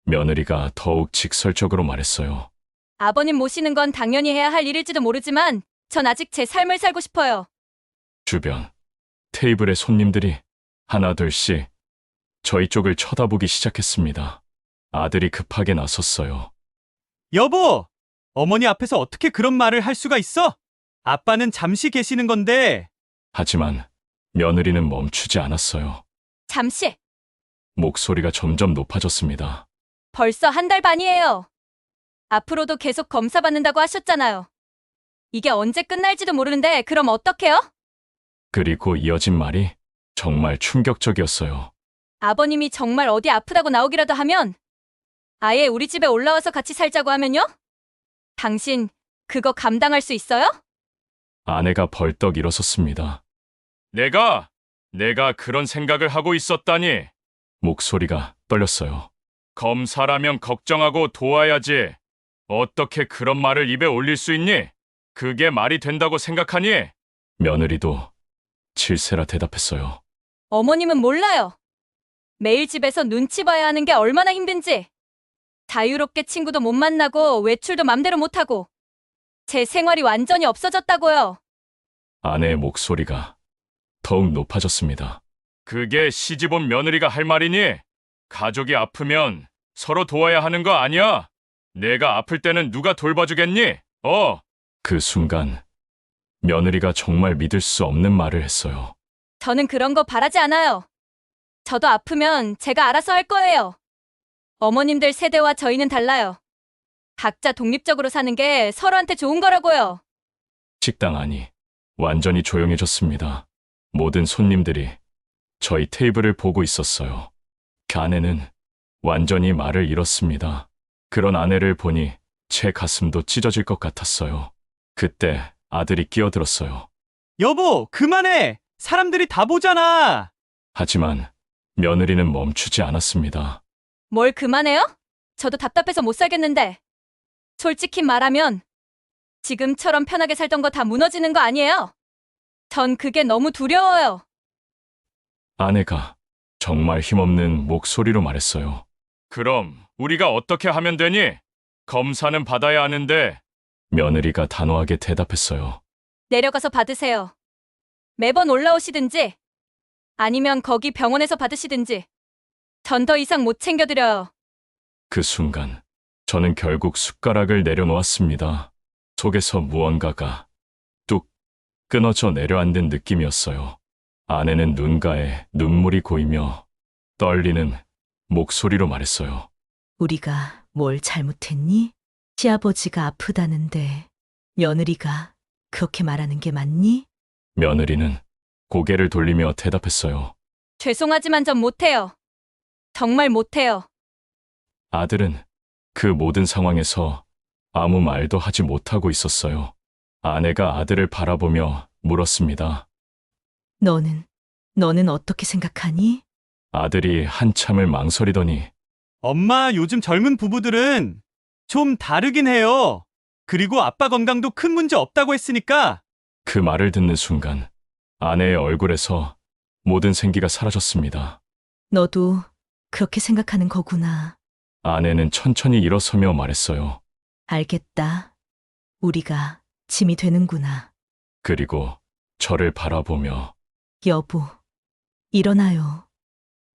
며느리가 더욱 직설적으로 말했어요. 아버님 모시는 건 당연히 해야 할 일일지도 모르지만 전 아직 제 삶을 살고 싶어요. 주변 테이블의 손님들이 하나 둘씩 저희 쪽을 쳐다보기 시작했습니다. 아들이 급하게 나섰어요. 여보! 어머니 앞에서 어떻게 그런 말을 할 수가 있어? 아빠는 잠시 계시는 건데. 하지만 며느리는 멈추지 않았어요. 잠시. 목소리가 점점 높아졌습니다. 벌써 한 달 반이에요. 앞으로도 계속 검사 받는다고 하셨잖아요. 이게 언제 끝날지도 모르는데 그럼 어떡해요? 그리고 이어진 말이 정말 충격적이었어요. 아버님이 정말 어디 아프다고 나오기라도 하면 아예 우리 집에 올라와서 같이 살자고 하면요? 당신 그거 감당할 수 있어요? 아내가 벌떡 일어섰습니다. 내가 그런 생각을 하고 있었다니. 목소리가 떨렸어요. 검사라면 걱정하고 도와야지. 어떻게 그런 말을 입에 올릴 수 있니? 그게 말이 된다고 생각하니? 며느리도 질세라 대답했어요. 어머님은 몰라요. 매일 집에서 눈치 봐야 하는 게 얼마나 힘든지. 자유롭게 친구도 못 만나고 외출도 맘대로 못하고 제 생활이 완전히 없어졌다고요. 아내의 목소리가 더욱 높아졌습니다. 그게 시집온 며느리가 할 말이니? 가족이 아프면 서로 도와야 하는 거 아니야? 내가 아플 때는 누가 돌봐주겠니? 그 순간 며느리가 정말 믿을 수 없는 말을 했어요. 저는 그런 거 바라지 않아요. 저도 아프면 제가 알아서 할 거예요. 어머님들 세대와 저희는 달라요. 각자 독립적으로 사는 게 서로한테 좋은 거라고요. 식당 안이 완전히 조용해졌습니다. 모든 손님들이 저희 테이블을 보고 있었어요. 그 아내는 완전히 말을 잃었습니다. 그런 아내를 보니 제 가슴도 찢어질 것 같았어요. 그때 아들이 끼어들었어요. 여보, 그만해! 사람들이 다 보잖아! 하지만 며느리는 멈추지 않았습니다. 뭘 그만해요? 저도 답답해서 못 살겠는데. 솔직히 말하면 지금처럼 편하게 살던 거 다 무너지는 거 아니에요? 전 그게 너무 두려워요. 아내가 정말 힘없는 목소리로 말했어요. 그럼 우리가 어떻게 하면 되니? 검사는 받아야 하는데. 며느리가 단호하게 대답했어요. 내려가서 받으세요. 매번 올라오시든지 아니면 거기 병원에서 받으시든지. 전 더 이상 못 챙겨드려요. 그 순간 저는 결국 숟가락을 내려놓았습니다. 속에서 무언가가 뚝 끊어져 내려앉는 느낌이었어요. 아내는 눈가에 눈물이 고이며 떨리는 목소리로 말했어요. 우리가 뭘 잘못했니? 시아버지가 아프다는데 며느리가 그렇게 말하는 게 맞니? 며느리는 고개를 돌리며 대답했어요. 죄송하지만 전 못해요. 정말 못해요. 아들은 그 모든 상황에서 아무 말도 하지 못하고 있었어요. 아내가 아들을 바라보며 물었습니다. 너는 어떻게 생각하니? 아들이 한참을 망설이더니 엄마, 요즘 젊은 부부들은 좀 다르긴 해요. 그리고 아빠 건강도 큰 문제 없다고 했으니까. 그 말을 듣는 순간 아내의 얼굴에서 모든 생기가 사라졌습니다. 너도 그렇게 생각하는 거구나. 아내는 천천히 일어서며 말했어요. 알겠다. 우리가 짐이 되는구나. 그리고 저를 바라보며 여보, 일어나요.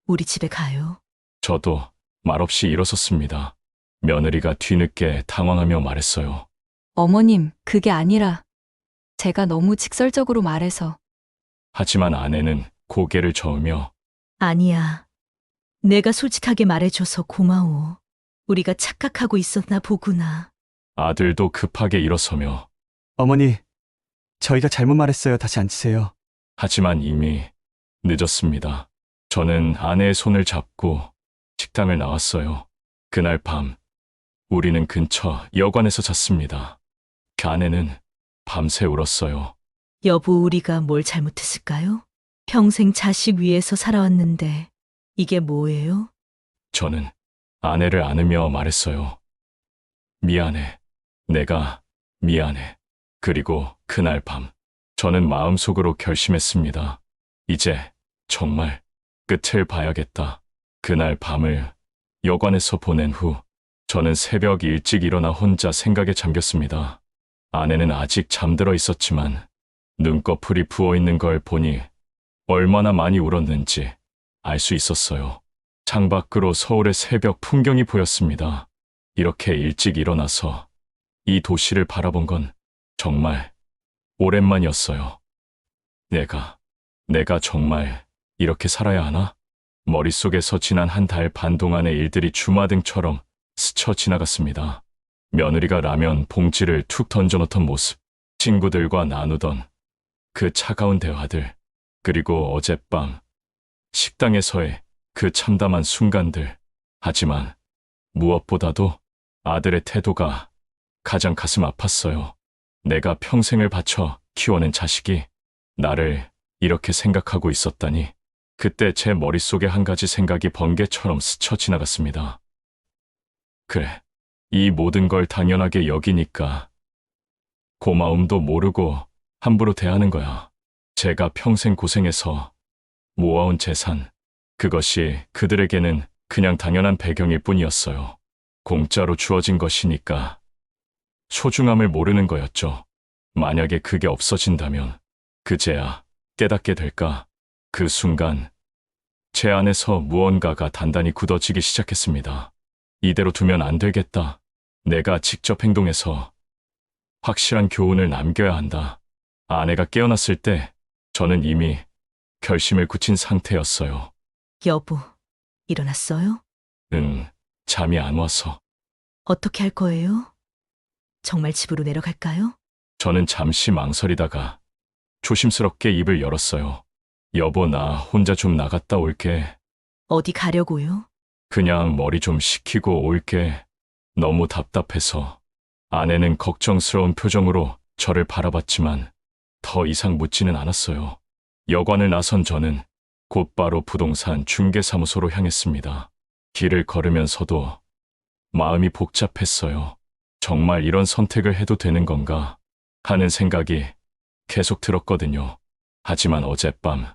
우리 집에 가요. 저도 말없이 일어섰습니다. 며느리가 뒤늦게 당황하며 말했어요. 어머님, 그게 아니라 제가 너무 직설적으로 말해서. 하지만 아내는 고개를 저으며 아니야. 내가 솔직하게 말해줘서 고마워. 우리가 착각하고 있었나 보구나. 아들도 급하게 일어서며 어머니, 저희가 잘못 말했어요. 다시 앉으세요. 하지만 이미 늦었습니다. 저는 아내의 손을 잡고 식당을 나왔어요. 그날 밤 우리는 근처 여관에서 잤습니다. 그 아내는 밤새 울었어요. 여보, 우리가 뭘 잘못했을까요? 평생 자식 위해서 살아왔는데 이게 뭐예요? 저는 아내를 안으며 말했어요. 미안해. 내가 미안해. 그리고 그날 밤 저는 마음속으로 결심했습니다. 이제 정말 끝을 봐야겠다. 그날 밤을 여관에서 보낸 후 저는 새벽 일찍 일어나 혼자 생각에 잠겼습니다. 아내는 아직 잠들어 있었지만 눈꺼풀이 부어있는 걸 보니 얼마나 많이 울었는지 알 수 있었어요. 창밖으로 서울의 새벽 풍경이 보였습니다. 이렇게 일찍 일어나서 이 도시를 바라본 건 정말 오랜만이었어요. 내가 정말 이렇게 살아야 하나? 머릿속에서 지난 한 달 반 동안의 일들이 주마등처럼 스쳐 지나갔습니다. 며느리가 라면 봉지를 툭 던져놓던 모습, 친구들과 나누던 그 차가운 대화들, 그리고 어젯밤 식당에서의 그 참담한 순간들. 하지만 무엇보다도 아들의 태도가 가장 가슴 아팠어요. 내가 평생을 바쳐 키워낸 자식이 나를 이렇게 생각하고 있었다니. 그때 제 머릿속에 한 가지 생각이 번개처럼 스쳐 지나갔습니다. 그래, 이 모든 걸 당연하게 여기니까 고마움도 모르고 함부로 대하는 거야. 제가 평생 고생해서 모아온 재산, 그것이 그들에게는 그냥 당연한 배경일 뿐이었어요. 공짜로 주어진 것이니까 소중함을 모르는 거였죠. 만약에 그게 없어진다면 그제야 깨닫게 될까? 그 순간 제 안에서 무언가가 단단히 굳어지기 시작했습니다. 이대로 두면 안 되겠다. 내가 직접 행동해서 확실한 교훈을 남겨야 한다. 아내가 깨어났을 때 저는 이미 결심을 굳힌 상태였어요. 여보, 일어났어요? 응, 잠이 안 와서. 어떻게 할 거예요? 정말 집으로 내려갈까요? 저는 잠시 망설이다가 조심스럽게 입을 열었어요. 여보, 나 혼자 좀 나갔다 올게. 어디 가려고요? 그냥 머리 좀 식히고 올게. 너무 답답해서. 아내는 걱정스러운 표정으로 저를 바라봤지만 더 이상 묻지는 않았어요. 여관을 나선 저는 곧바로 부동산 중개사무소로 향했습니다. 길을 걸으면서도 마음이 복잡했어요. 정말 이런 선택을 해도 되는 건가 하는 생각이 계속 들었거든요. 하지만 어젯밤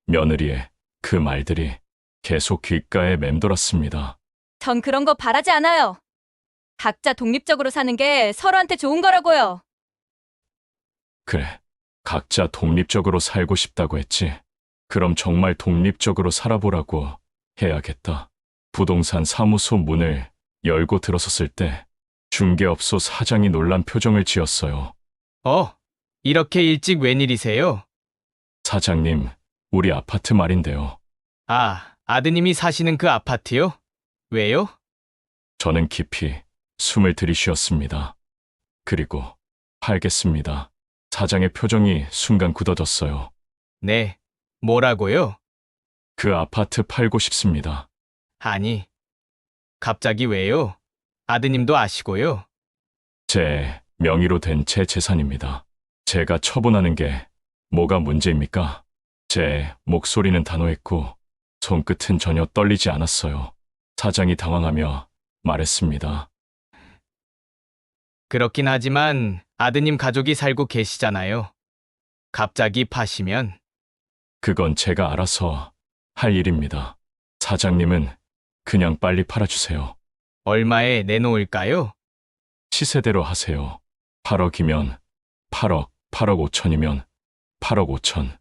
며느리의 그 말들이 계속 귓가에 맴돌았습니다. 전 그런 거 바라지 않아요. 각자 독립적으로 사는 게 서로한테 좋은 거라고요. 그래, 각자 독립적으로 살고 싶다고 했지. 그럼 정말 독립적으로 살아보라고 해야겠다. 부동산 사무소 문을 열고 들어섰을 때 중개업소 사장이 놀란 표정을 지었어요. 이렇게 일찍 웬일이세요? 사장님, 우리 아파트 말인데요. 아, 아드님이 사시는 그 아파트요? 왜요? 저는 깊이 숨을 들이쉬었습니다. 그리고 알겠습니다. 사장의 표정이 순간 굳어졌어요. 네, 뭐라고요? 그 아파트 팔고 싶습니다. 아니, 갑자기 왜요? 아드님도 아시고요. 제 명의로 된 제 재산입니다. 제가 처분하는 게 뭐가 문제입니까? 제 목소리는 단호했고 손끝은 전혀 떨리지 않았어요. 사장이 당황하며 말했습니다. 그렇긴 하지만 아드님 가족이 살고 계시잖아요. 갑자기 파시면 그건 제가 알아서 할 일입니다. 사장님은 그냥 빨리 팔아주세요. 얼마에 내놓을까요? 시세대로 하세요. 8억이면 8억, 8억 5천이면 8억 5천.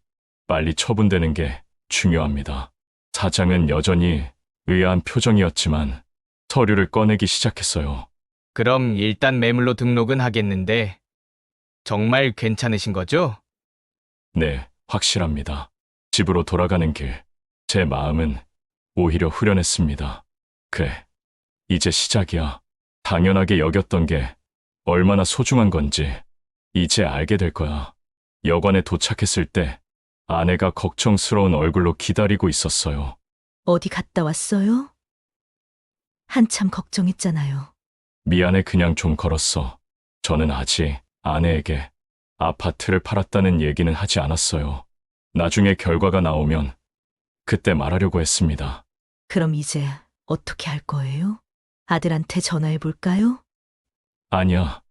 빨리 처분되는 게 중요합니다. 사장은 여전히 의아한 표정이었지만 서류를 꺼내기 시작했어요. 그럼 일단 매물로 등록은 하겠는데 정말 괜찮으신 거죠? 네, 확실합니다. 집으로 돌아가는 길, 제 마음은 오히려 후련했습니다. 그래, 이제 시작이야. 당연하게 여겼던 게 얼마나 소중한 건지 이제 알게 될 거야. 여관에 도착했을 때 아내가 걱정스러운 얼굴로 기다리고 있었어요. 어디 갔다 왔어요? 한참 걱정했잖아요. 미안해, 그냥 좀 걸었어. 저는 아직 아내에게 아파트를 팔았다는 얘기는 하지 않았어요. 나중에 결과가 나오면 그때 말하려고 했습니다. 그럼 이제 어떻게 할 거예요? 아들한테 전화해 볼까요? 아니야.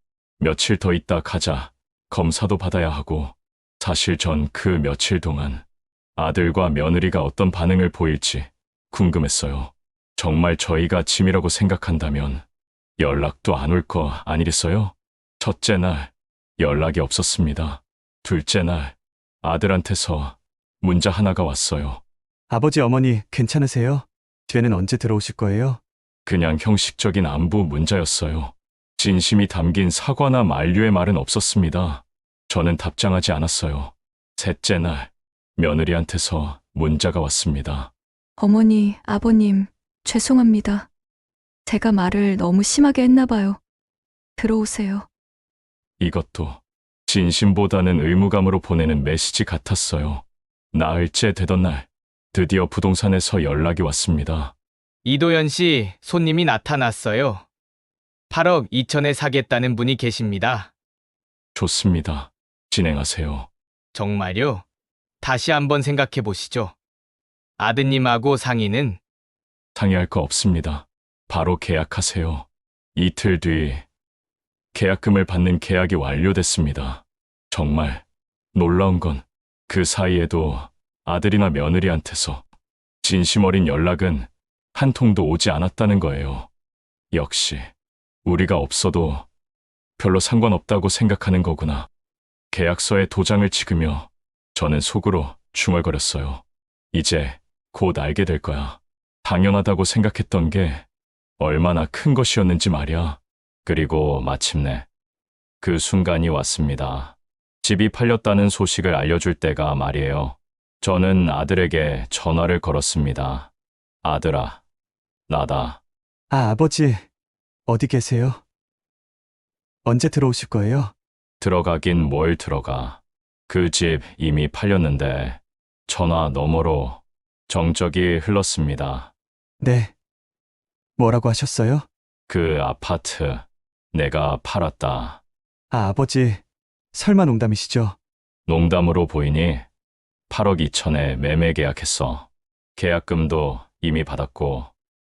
며칠 더 있다 가자. 검사도 받아야 하고. 사실 전 그 며칠 동안 아들과 며느리가 어떤 반응을 보일지 궁금했어요. 정말 저희가 짐이라고 생각한다면 연락도 안 올 거 아니겠어요? 첫째 날 연락이 없었습니다. 둘째 날 아들한테서 문자 하나가 왔어요. 아버지, 어머니 괜찮으세요? 뒤에는 언제 들어오실 거예요? 그냥 형식적인 안부 문자였어요. 진심이 담긴 사과나 만류의 말은 없었습니다. 저는 답장하지 않았어요. 셋째 날 며느리한테서 문자가 왔습니다. 어머니, 아버님, 죄송합니다. 제가 말을 너무 심하게 했나 봐요. 들어오세요. 이것도 진심보다는 의무감으로 보내는 메시지 같았어요. 나흘째 되던 날 드디어 부동산에서 연락이 왔습니다. 이도현 씨, 손님이 나타났어요. 8억 2천에 사겠다는 분이 계십니다. 좋습니다. 진행하세요. 정말요? 다시 한번 생각해 보시죠. 아드님하고 상의는 상의할 거 없습니다. 바로 계약하세요. 이틀 뒤 계약금을 받는 계약이 완료됐습니다. 정말 놀라운 건 그 사이에도 아들이나 며느리한테서 진심 어린 연락은 한 통도 오지 않았다는 거예요. 역시 우리가 없어도 별로 상관없다고 생각하는 거구나. 계약서에 도장을 찍으며 저는 속으로 중얼거렸어요. 이제 곧 알게 될 거야. 당연하다고 생각했던 게 얼마나 큰 것이었는지 말이야. 그리고 마침내 그 순간이 왔습니다. 집이 팔렸다는 소식을 알려줄 때가 말이에요. 저는 아들에게 전화를 걸었습니다. 아들아, 나다. 아, 아버지, 어디 계세요? 언제 들어오실 거예요? 들어가긴 뭘 들어가. 그 집 이미 팔렸는데 전화 너머로 정적이 흘렀습니다. 네. 뭐라고 하셨어요? 그 아파트 내가 팔았다. 아, 아버지, 설마 농담이시죠? 농담으로 보이니 8억 2천에 매매 계약했어. 계약금도 이미 받았고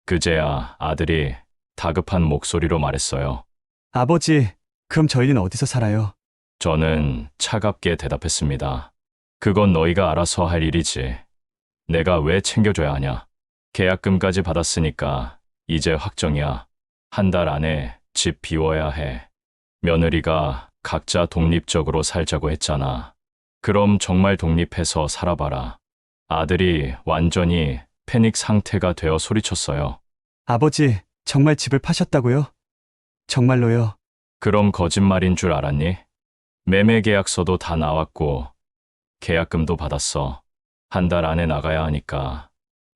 그제야 아들이 다급한 목소리로 말했어요. 아버지, 그럼 저희는 어디서 살아요? 저는 차갑게 대답했습니다. 그건 너희가 알아서 할 일이지. 내가 왜 챙겨줘야 하냐. 계약금까지 받았으니까 이제 확정이야. 한 달 안에 집 비워야 해. 며느리가 각자 독립적으로 살자고 했잖아. 그럼 정말 독립해서 살아봐라. 아들이 완전히 패닉 상태가 되어 소리쳤어요. 아버지, 정말 집을 파셨다고요? 정말로요? 그럼 거짓말인 줄 알았니? 매매 계약서도 다 나왔고 계약금도 받았어. 한 달 안에 나가야 하니까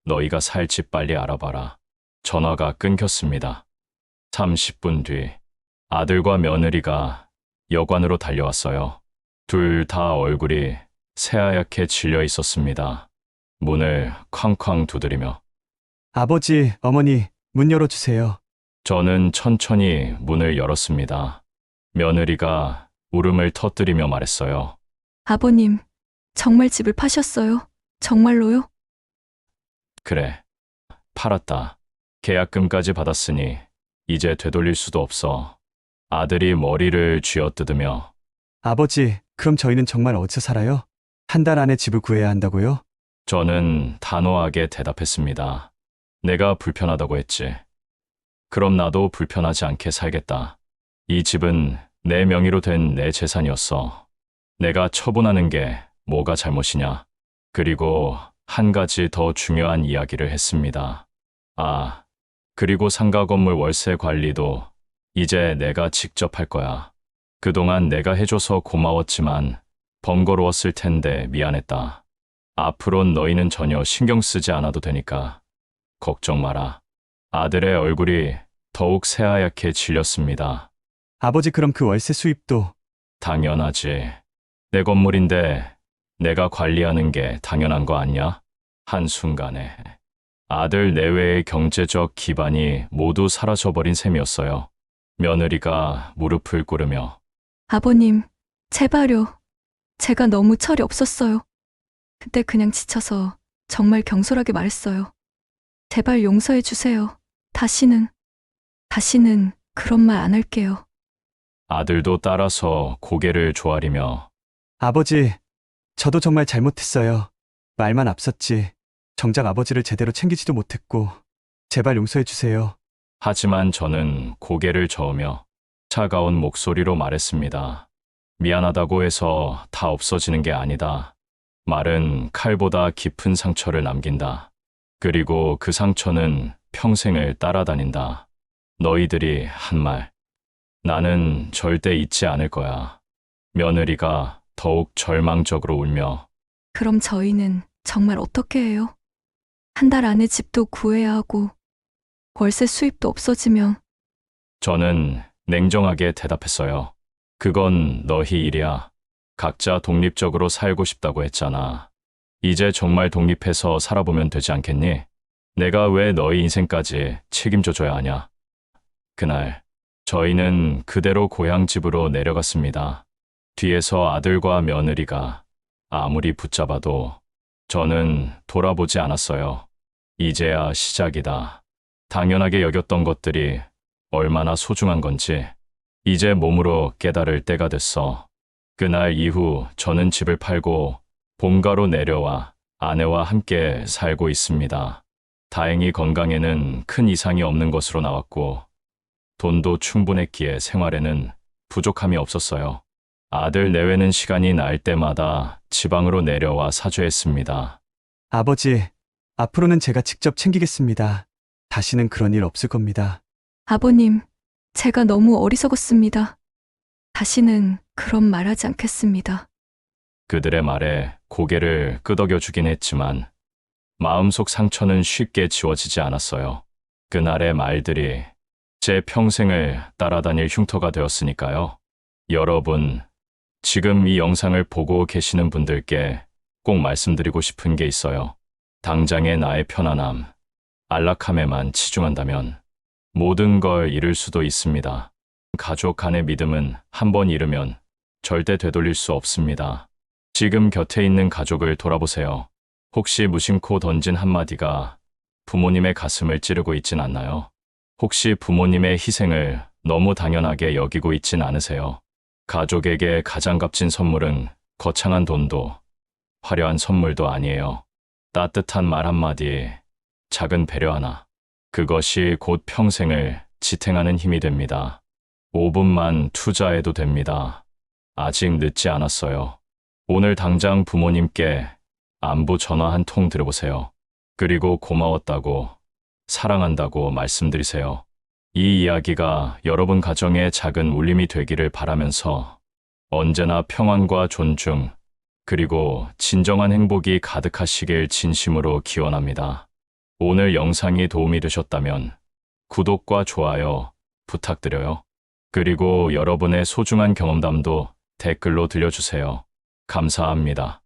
너희가 살 집 빨리 알아봐라. 전화가 끊겼습니다. 30분 뒤 아들과 며느리가 여관으로 달려왔어요. 둘 다 얼굴이 새하얗게 질려 있었습니다. 문을 쾅쾅 두드리며 아버지, 어머니, 문 열어주세요. 저는 천천히 문을 열었습니다. 며느리가 울음을 터뜨리며 말했어요. 아버님, 정말 집을 파셨어요? 정말로요? 그래, 팔았다. 계약금까지 받았으니 이제 되돌릴 수도 없어. 아들이 머리를 쥐어뜯으며 아버지, 그럼 저희는 정말 어디서 살아요? 한 달 안에 집을 구해야 한다고요? 저는 단호하게 대답했습니다. 내가 불편하다고 했지. 그럼 나도 불편하지 않게 살겠다. 이 집은 내 명의로 된 내 재산이었어. 내가 처분하는 게 뭐가 잘못이냐. 그리고 한 가지 더 중요한 이야기를 했습니다. 아, 그리고 상가 건물 월세 관리도 이제 내가 직접 할 거야. 그동안 내가 해줘서 고마웠지만 번거로웠을 텐데 미안했다. 앞으론 너희는 전혀 신경 쓰지 않아도 되니까 걱정 마라. 아들의 얼굴이 더욱 새하얗게 질렸습니다. 아버지, 그럼 그 월세 수입도 당연하지. 내 건물인데 내가 관리하는 게 당연한 거 아니야? 한순간에 아들 내외의 경제적 기반이 모두 사라져버린 셈이었어요. 며느리가 무릎을 꿇으며 아버님, 제발요. 제가 너무 철이 없었어요. 그때 그냥 지쳐서 정말 경솔하게 말했어요. 제발 용서해 주세요. 다시는 그런 말 안 할게요. 아들도 따라서 고개를 조아리며 아버지, 저도 정말 잘못했어요. 말만 앞섰지. 정작 아버지를 제대로 챙기지도 못했고, 제발 용서해 주세요. 하지만 저는 고개를 저으며 차가운 목소리로 말했습니다. 미안하다고 해서 다 없어지는 게 아니다. 말은 칼보다 깊은 상처를 남긴다. 그리고 그 상처는 평생을 따라다닌다. 너희들이 한 말, 나는 절대 잊지 않을 거야. 며느리가 더욱 절망적으로 울며 그럼 저희는 정말 어떻게 해요? 한 달 안에 집도 구해야 하고 월세 수입도 없어지면 저는 냉정하게 대답했어요. 그건 너희 일이야. 각자 독립적으로 살고 싶다고 했잖아. 이제 정말 독립해서 살아보면 되지 않겠니? 내가 왜 너희 인생까지 책임져줘야 하냐? 그날 저희는 그대로 고향 집으로 내려갔습니다. 뒤에서 아들과 며느리가 아무리 붙잡아도 저는 돌아보지 않았어요. 이제야 시작이다. 당연하게 여겼던 것들이 얼마나 소중한 건지 이제 몸으로 깨달을 때가 됐어. 그날 이후 저는 집을 팔고 본가로 내려와 아내와 함께 살고 있습니다. 다행히 건강에는 큰 이상이 없는 것으로 나왔고 돈도 충분했기에 생활에는 부족함이 없었어요. 아들 내외는 시간이 날 때마다 지방으로 내려와 사죄했습니다. 아버지, 앞으로는 제가 직접 챙기겠습니다. 다시는 그런 일 없을 겁니다. 아버님, 제가 너무 어리석었습니다. 다시는 그런 말 하지 않겠습니다. 그들의 말에 고개를 끄덕여주긴 했지만 마음속 상처는 쉽게 지워지지 않았어요. 그날의 말들이 제 평생을 따라다닐 흉터가 되었으니까요. 여러분, 지금 이 영상을 보고 계시는 분들께 꼭 말씀드리고 싶은 게 있어요. 당장의 나의 편안함, 안락함에만 치중한다면 모든 걸 잃을 수도 있습니다. 가족 간의 믿음은 한 번 잃으면 절대 되돌릴 수 없습니다. 지금 곁에 있는 가족을 돌아보세요. 혹시 무심코 던진 한마디가 부모님의 가슴을 찌르고 있진 않나요? 혹시 부모님의 희생을 너무 당연하게 여기고 있진 않으세요? 가족에게 가장 값진 선물은 거창한 돈도 화려한 선물도 아니에요. 따뜻한 말 한마디, 작은 배려 하나. 그것이 곧 평생을 지탱하는 힘이 됩니다. 5분만 투자해도 됩니다. 아직 늦지 않았어요. 오늘 당장 부모님께 안부 전화 한 통 드려보세요. 그리고 고마웠다고, 사랑한다고 말씀드리세요. 이 이야기가 여러분 가정의 작은 울림이 되기를 바라면서 언제나 평안과 존중, 그리고 진정한 행복이 가득하시길 진심으로 기원합니다. 오늘 영상이 도움이 되셨다면 구독과 좋아요 부탁드려요. 그리고 여러분의 소중한 경험담도 댓글로 들려주세요. 감사합니다.